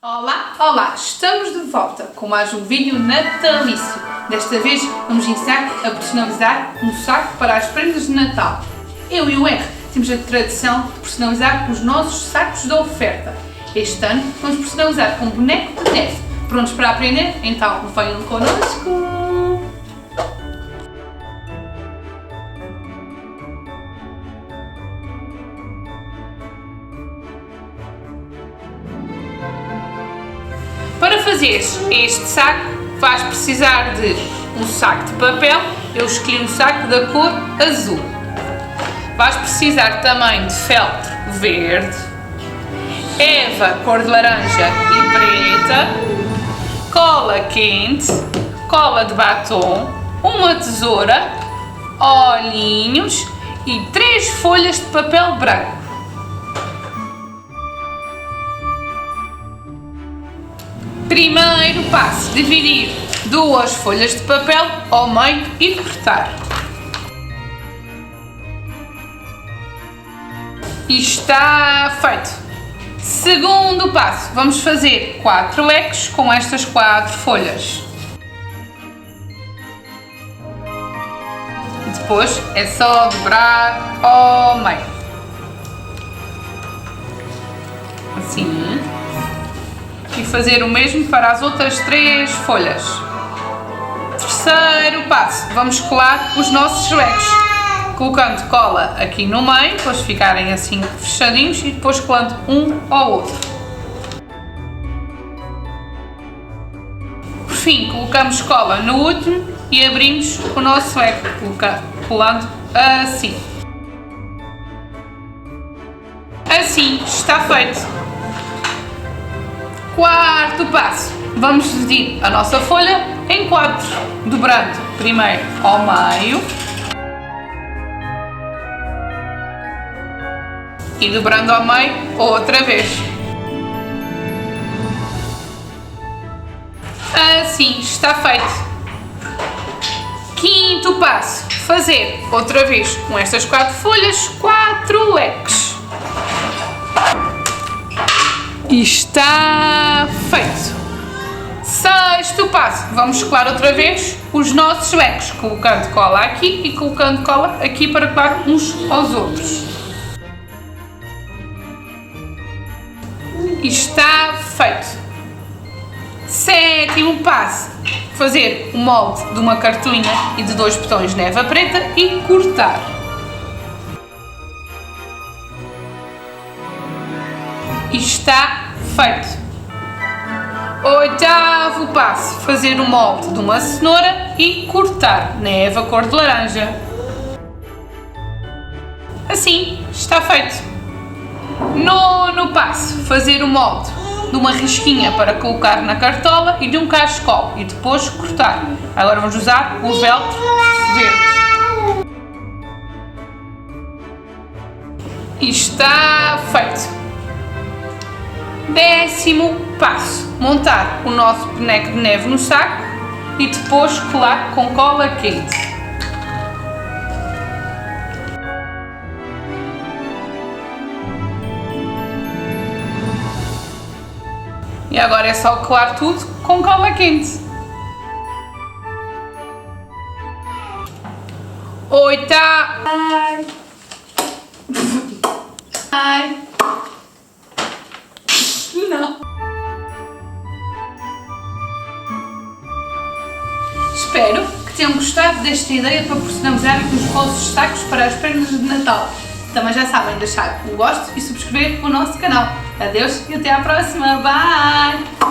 Olá, olá! Estamos de volta com mais um vídeo natalício. Desta vez vamos ensinar a personalizar um saco para as prendas de Natal. Eu e o R temos a tradição de personalizar os nossos sacos da oferta. Este ano vamos personalizar com um boneco de neve. Prontos para aprender? Então venham connosco! Para fazer este saco vais precisar de um saco de papel, eu escolhi um saco da cor azul. Vais precisar também de feltro verde, eva cor de laranja e preta, cola quente, cola de batom, uma tesoura, olhinhos e 3 folhas de papel branco. Primeiro passo, dividir 2 folhas de papel ao meio e cortar. E está feito. Segundo passo, vamos fazer 4 ecos com estas 4 folhas. E depois é só dobrar ao meio. Assim. E fazer o mesmo para as outras 3 folhas. Terceiro passo, vamos colar os nossos ecos, colocando cola aqui no meio, depois ficarem assim fechadinhos e depois colando um ao outro. Por fim, colocamos cola no último e abrimos o nosso eco, colando assim. Assim está feito. Quarto passo, vamos dividir a nossa folha em 4, dobrando primeiro ao meio e dobrando ao meio outra vez. Assim está feito. Quinto passo, fazer outra vez com estas 4 folhas 4 ecos. E está feito! Sexto passo, vamos colar outra vez os nossos ecos, colocando cola aqui e colocando cola aqui para colar uns aos outros. E está feito! Sétimo passo, fazer o molde de uma cartolina e de 2 botões de neva preta e cortar. E está feito. Oitavo passo, fazer o molde de uma cenoura e cortar na eva cor de laranja. Assim está feito. Nono passo, fazer o molde de uma risquinha para colocar na cartola e de um cachecol e depois cortar. Agora vamos usar o velcro verde. E está feito. 10º passo, montar o nosso boneco de neve no saco e depois colar com cola quente. E agora é só colar tudo com cola quente. Ai. Não. Espero que tenham gostado desta ideia para personalizar os vossos sacos para as prendas de Natal. Também já sabem deixar o gosto e subscrever o nosso canal. Adeus e até à próxima. Bye!